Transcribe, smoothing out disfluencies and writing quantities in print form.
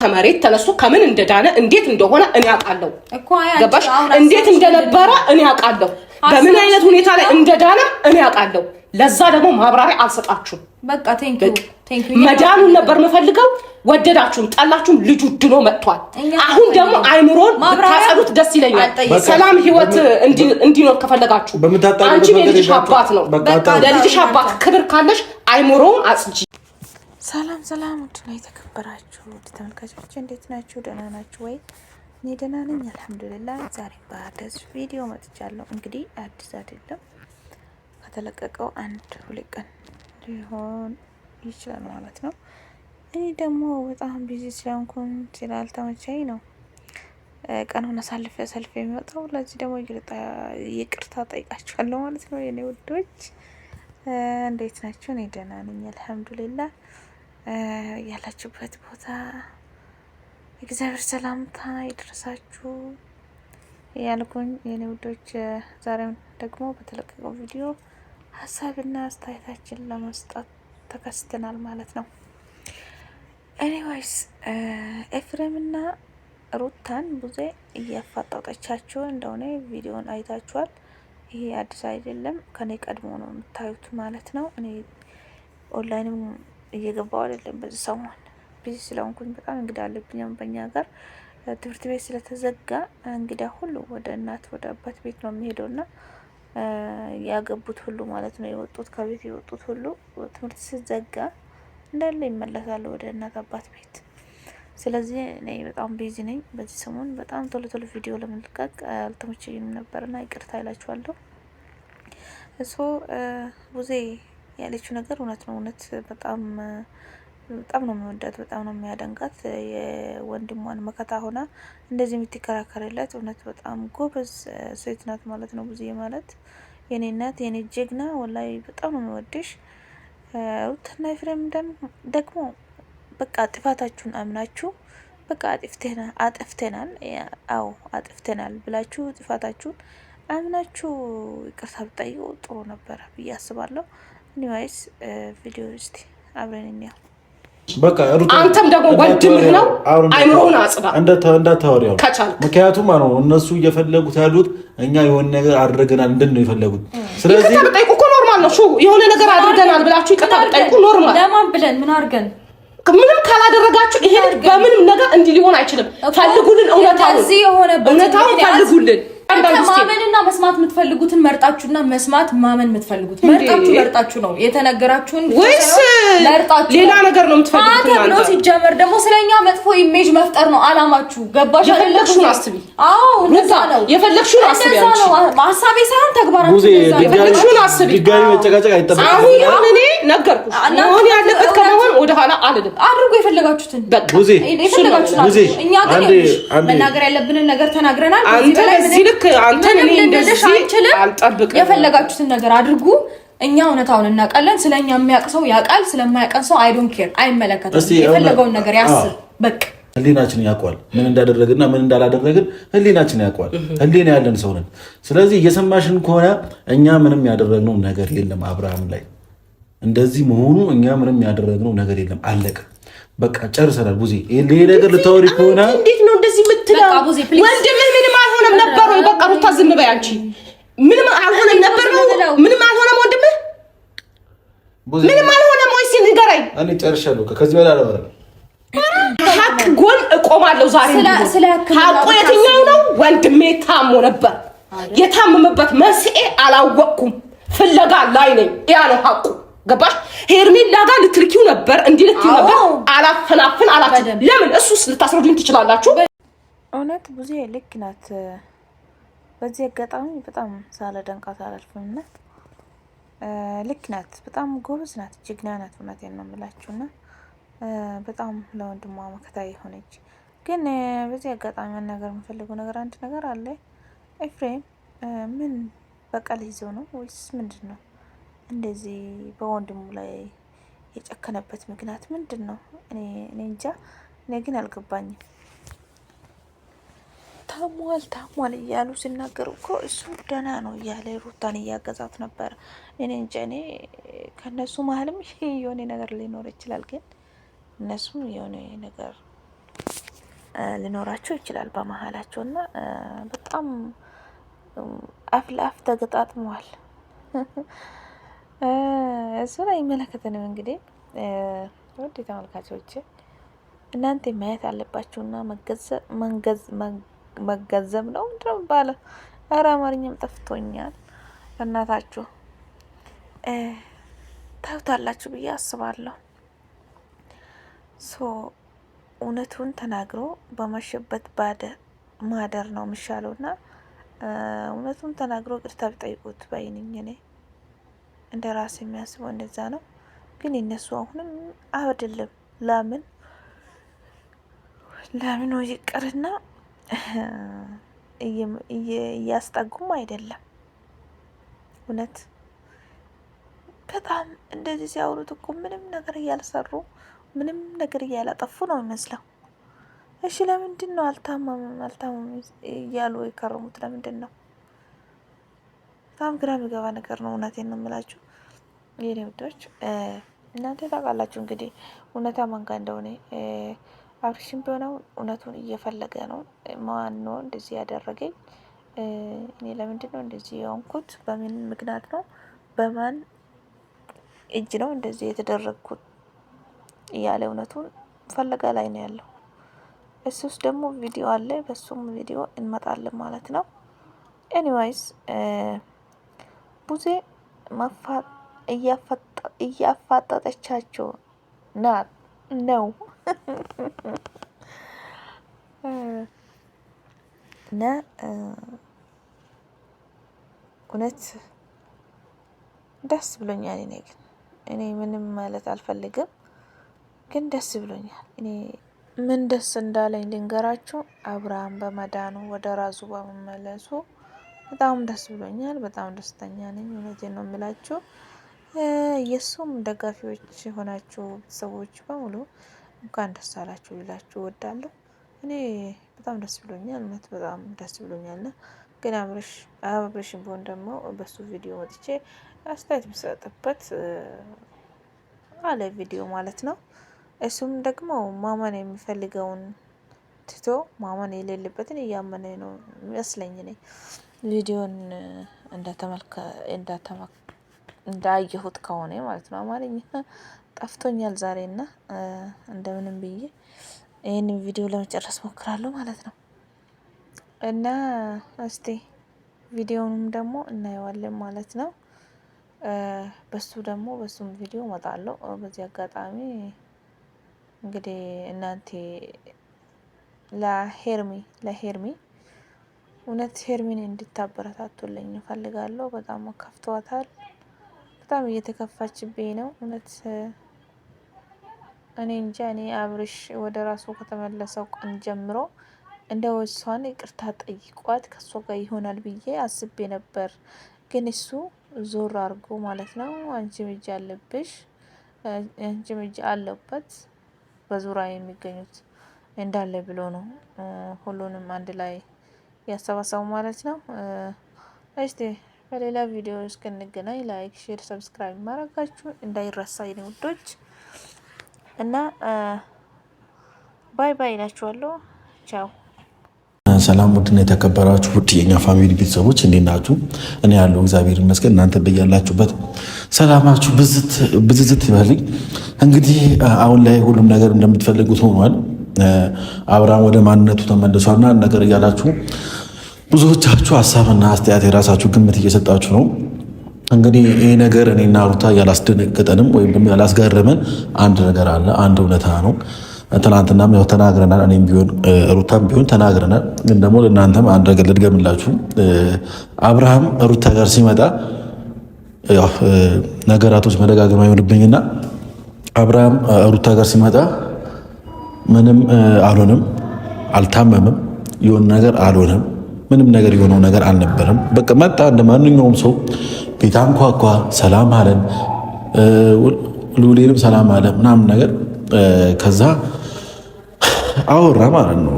ከመሬት ተነስቶ ከምን እንደዳነ እንዴት እንደሆነ እኔ አውቃለሁ ገባሽ እንዴት እንደነበረ እኔ አውቃለሁ በምን አይነት ሁኔታ ላይ እንደዳነ እኔ አውቃለሁ ለዛ ደግሞ ማብራሪያ አልሰጣችሁም በቃ ቴንኪው መዳኑን ነበር መፈልገው ወደዳችሁም ጠላችሁም ልጁ ድኖ መጥቷል አሁን ደግሞ አይምሮን ታጸዱት ደስ ይለኛል ሰላም ህይወት እንዲኖር ከፈለጋችሁ አንቺ የልጅሽ አባት ነው ለልጅሽ አባት ክብር ካለሽ አይምሮን አጽጂ ሰላም እንዴት የተከበራችሁ ተመልካቾች እንዴት ናችሁ ደህና ናችሁ ወይ እኔ ደህና ነኝ አልሐምዱሊላህ ዛሬ በአዲስ ቪዲዮ መጥቻለሁ እንግዲህ አዲስ አይደለም ከተለቀቀው አንድ ሁለት ቀን ሊሆን ይችላል ማለት ነው እኔ ደግሞ በጣም ቢዚ ስለሆንኩኝ ስላልተመቸኝ ነው ቀኑን አሳልፌ የሚወጣው ለዚህ ደግሞ ይቅርታ ጠይቃችኋለሁ ማለት ነው የኔ ውዶች እንዴት ናችሁ እኔ ደህና ነኝ አልሐምዱሊላህ ያላችሁበት ቦታ እግዚአብሔር ሰላምታ ይድረሳችሁ ያልኩኝ የኔ ውዶች ዛሬም ደግሞ በተለቀቀው ቪዲዮ ሀሳብና አስተያየታችን ለመስጠት ተከስተናል ማለት ነው ኤኒዌይስ ኤፍሬምና ሩታን ብዙ እያፋጣጣቻቸው እንደሆነ ቪዲዮን አይታችኋል ይሄ አዲስ አይደለም ከኔ ቀድሞ ነው የምታዩት ማለት ነው እኔ ኦንላይንም እየገባው አይደለም በዚህ ሰሞን ቢዚ ስለሆንኩኝ በጣም እንግዳ አለብኝ በእኛ ጋር ትምህርት ቤት ስለተዘጋ እንግዳ ሁሉ ወደ እናት ወደ አባት ቤት ነው የሚሄደውና ያገቡት ሁሉ ማለት ነው የወጡት ከቤት የወጡት ሁሉ ትምህርት ሲዘጋ እንዳለ ይመለሳሉ ወደ እናት አባት ቤት ስለዚህ እኔ በጣም ቢዚ ነኝ በዚህ ሰሞን በጣም ቶሎ ቪዲዮ ለመልቀቅ አልተመቸኝም ነበርና ይቅርታ ይላችኋለሁ እሱ ብዙ ያለችው ነገር እውነት ነው እውነት በጣም ነው የሚወዳት በጣም ነው የሚያደንቃት የወንድሟን መከታ ሆና እንደዚህ የምትከራከረላት እውነት በጣም ጎበዝ ሴት ናት ማለት ነው ብዙ ማለት የኔ እናት የኔ ጀግና ወላሂ በጣም ነው የሚወድሽ ሩታና ኤፍሬም ደግሞ በቃ ጥፋታችሁን አምናችሁ በቃ አጥፍተናል ብላችሁ ጥፋታችሁን አምናችሁ ይቅርታ ብትጠይቁ ጥሩ ነበር ብዬ አስባለሁ ኒዋይስ ቪዲዮ እስቲ አብረን እንየው በቃ አንተም ደግሞ ወንድምህ ነው አይምሮውን አጽዳ እንዳታወሪው ምክንያቱም ነው እነሱ እየፈለጉት ያሉት እኛ የሆነ ነገር አድርገናል እንደነው የፈለጉት ስለዚህ ይከታተቁ እኮ ኖርማል ነው የሆነ ነገር አድርገናል ብላችሁ ይከታተቁ ኖርማል ለማን ብለን ምን አድርገን ምንም ካላደረጋችሁ ይሄ በምንም ነገር እንዲ ሊሆን አይችልም ፈልጉልን እውነታውን ፈልጉልን ማመንና መስማት የምትፈልጉትን መርጣችሁና መስማት ማመን የምትፈልጉት መርጣችሁ ነው የተነገራችሁን ወይስ መርጣችሁ ሌላ ነገር ነው የምትፈልጉት ማለት ነው ሲጀመር ደግሞ ስለኛ መጥፎ ኢሜጅ መፍጠር ነው አላማችሁ ገባሽ የፈለግሽውን አስቢ እንደዛ ነው የፈለግሽውን አስቢ ሐሳቤ ሳይሆን ተግባራችሁ የፈለግሽውን አስቢ ድጋሚ መጨቃጨቅ አይጠበቅም አሁን እኔ ነገርኩሽ አሁን ያለበት ከመሆን ወደ ኋላ አልልም አድርጎ የፈለጋችሁትን በቃ እኛ ግን መናገር ያለብንን ነገር ተናግረናል አንተን እኔ እንደዚህ አልጠብቅም የፈለጋችሁትን ነገር አድርጉ እኛ እውነታውን እናቀለን ስለኛ የሚያቀሰው ያቃል ስለማያቀን ሰው አይ ዶንት ኬር አይመለከተም የፈለገውን ነገር ያስብ በቃ ህሊናችን ያቋል ምን እንዳደረግና ምን እንዳላደረግን ህሊናችን ያቋል ህሊና ያለን ሰው ነን ስለዚህ እየሰማሽን ከሆነ እኛ ምንም ያደረግነው ነገር የለም አብርሃም ላይ እንደዚህ መሆኑ እኛ ምንም ያደረግነው ነገር የለም አለቀ በቃ ጨርሰናል ቡዜ ይሄ ነገር ልታወሪ ከሆነ እንዴት ነው እንደዚህ የምትለው ወንድም ምንም አልሆነም ነበር ወይ በቃ ሩታ ዝም በይ አንቺ ምንም አልሆነም ነበር ነው ምንም አልሆነም ወንድም ምንም አልሆነም ወይ ሲንገራይ እኔ ጨርሻለሁ ከዚህ በኋላ አላወራም ሀቅ ጎን እቆማለሁ ዛሬ ሀቁ የትኛው ነው ወንድሜ ታሞ ነበር የታመመበት መንስኤ አላወቅኩም ፍለጋ ላይ ነኝ ያ ነው ሀቁ ገባሽ ሄርሜላ ጋር ልትልኪው ነበር እንዲልኪው ነበር አላፈናፍን አላችሁ ለምን እሱስ ልታስረዱኝ ትችላላችሁ እውነት ብዙ ልክ ናት በዚህ አጋጣሚ በጣም ሳላደንቃት አላልፍምና ልክ ናት በጣም ጎበዝ ናት ጀግና ናት እውነቴን ነው የምላችሁና በጣም ለወንድሟ መከታ የሆነች ግን በዚህ አጋጣሚ መናገር የምፈልገው ነገር አንድ ነገር አለ ኤፍሬም ምን በቀል ይዞ ነው ወይስ ምንድነው እንደዚህ በወንድሙ ላይ የጨከነበት ምክንያት ምንድነው እኔ እንጃ እኔ ግን አልገባኝም ታሟል እያሉ ሲናገሩ እኮ እሱ ደህና ነው እያለ ሩታን እያገዛት ነበር እኔ እንጃ እኔ ከነሱ መሀልም የሆነ ነገር ሊኖር ይችላል ግን እነሱም የሆነ ነገር ሊኖራቸው ይችላል በመሀላቸው እና በጣም አፍ ለአፍ ተገጣጥመዋል። እሱን አይመለከተንም። እንግዲህ ውድ ተመልካቾች እናንተ ማየት አለባችሁና መገዘብ ነው እንደው ባለ ኧረ አማርኛም ጠፍቶኛል። እናታችሁ ታዩታላችሁ ብዬ አስባለሁ። እውነቱን ተናግሮ በመሸበት ማደር ነው የሚሻለውና እውነቱን ተናግሮ ቅርታ ቢጠይቁት ባይነኝ። እኔ እንደ ራሴ የሚያስበው እንደዛ ነው። ግን የነሱ አሁንም አይደለም። ለምን ይቅርና እያስጠጉም አይደለም። እውነት በጣም እንደዚህ ሲያወሩት እኮ ምንም ነገር እያልሰሩ ምንም ነገር እያላጠፉ ነው የሚመስለው። እሺ ለምንድን ነው አልታመምም እያሉ የከረሙት? ለምንድን ነው? በጣም ግራ የሚገባ ነገር ነው። እውነቴን ነው የምላችሁ የኔ ውዶች። እናንተ ታውቃላችሁ እንግዲህ እውነታ ማን ጋር እንደሆነ። አብርሽም ቢሆነው እውነቱን እየፈለገ ነው። ማን ነው እንደዚህ ያደረገኝ? እኔ ለምንድን ነው እንደዚህ የሆንኩት? በምን ምክንያት ነው? በማን እጅ ነው እንደዚህ የተደረግኩት? እያለ እውነቱን ፈለጋ ላይ ነው ያለው። እሱስ ደግሞ ቪዲዮ አለ፣ በሱም ቪዲዮ እንመጣለን ማለት ነው። ኤኒዌይስ ቡዜ እያፋጠጠቻቸው ነው እና እውነት ደስ ብሎኛል። እኔ ምንም ማለት አልፈልግም፣ ግን ደስ ብሎኛል። እኔ ምን ደስ እንዳለኝ ልንገራችሁ። አብርሃም በመዳኑ ወደ ራሱ በመመለሱ በጣም ደስ ብሎኛል። በጣም ደስተኛ ነኝ። እውነቴን ነው የምላችሁ። የእሱም ደጋፊዎች የሆናችሁ ቤተሰቦች በሙሉ እንኳን ደስ አላችሁ ልላችሁ እወዳለሁ። እኔ በጣም ደስ ብሎኛል። እውነት በጣም ደስ ብሎኛል። ና ግን አብርሽም ቢሆን ደግሞ በሱ ቪዲዮ ወጥቼ አስተያየት የሚሰጥበት አለ ቪዲዮ ማለት ነው። እሱም ደግሞ ማመን የሚፈልገውን ትቶ ማመን የሌለበትን እያመነ ነው የሚመስለኝ። እኔ ቪዲዮን እንዳየሁት ከሆነ ማለት ነው። አማርኛ ጠፍቶኛል ዛሬና እንደምንም ብዬ ይህንን ቪዲዮ ለመጨረስ ሞክራለሁ ማለት ነው። እና እስቲ ቪዲዮንም ደግሞ እናየዋለን ማለት ነው። በሱም ቪዲዮ እመጣለሁ። በዚህ አጋጣሚ እንግዲህ እናንተ ለሄርሚ እውነት ሄርሚን እንድታበረታቱልኝ እፈልጋለሁ። በጣም ከፍቷታል። በጣም እየተከፋችብኝ ነው እውነት። እኔ እንጃ። እኔ አብርሽ ወደ ራሱ ከተመለሰው ቀን ጀምሮ እንደ እሷን ይቅርታ ጠይቋት ከሷ ጋር ይሆናል ብዬ አስቤ ነበር። ግን እሱ ዞር አድርጎ ማለት ነው አንቺም እጅ አለብሽ፣ አንቺም እጅ አለበት በዙሪያ የሚገኙት እንዳለ ብሎ ነው ሁሉንም አንድ ላይ ያሰባሰቡ ማለት ነው። እስቲ በሌላ ቪዲዮ እስክንገናኝ ላይክ፣ ሼር፣ ሰብስክራይብ ማድረጋችሁ እንዳይረሳ የኔ ውዶች እና ባይ ባይ እላችኋለሁ። ቻው። ሰላም ውድና የተከበራችሁ ውድ የኛ ፋሚሊ ቤተሰቦች እንዴት ናችሁ? እኔ ያለው እግዚአብሔር ይመስገን። እናንተ በያላችሁበት ሰላማችሁ ብዝዝት ይበልኝ። እንግዲህ አሁን ላይ ሁሉም ነገር እንደምትፈልጉት ሆኗል። አብርሃም ወደ ማንነቱ ተመልሷልና ነገር እያላችሁ ብዙዎቻችሁ ሀሳብና አስተያየት የራሳችሁ ግምት እየሰጣችሁ ነው። እንግዲህ ይህ ነገር እኔና ሩታ ያላስደነገጠንም ወይም ያላስገረመን አንድ ነገር አለ። አንድ እውነታ ነው። ትናንትናም ያው ተናግረናል። እኔም ቢሆን ሩታም ቢሆን ተናግረናል። ግን ደግሞ ለእናንተም አንድ ነገር ልድገምላችሁ። አብርሃም ሩታ ጋር ሲመጣ ያው ነገራቶች መደጋገም አይሆንብኝና አብርሃም ሩታ ጋር ሲመጣ ምንም አልሆነም፣ አልታመምም፣ የሆነ ነገር አልሆነም፣ ምንም ነገር የሆነው ነገር አልነበረም። በቃ መጣ እንደ ማንኛውም ሰው ቤት አንኳኳ፣ ሰላም አለን፣ ሉሌንም ሰላም አለ ምናምን ነገር ከዛ አወራ ማለት ነው።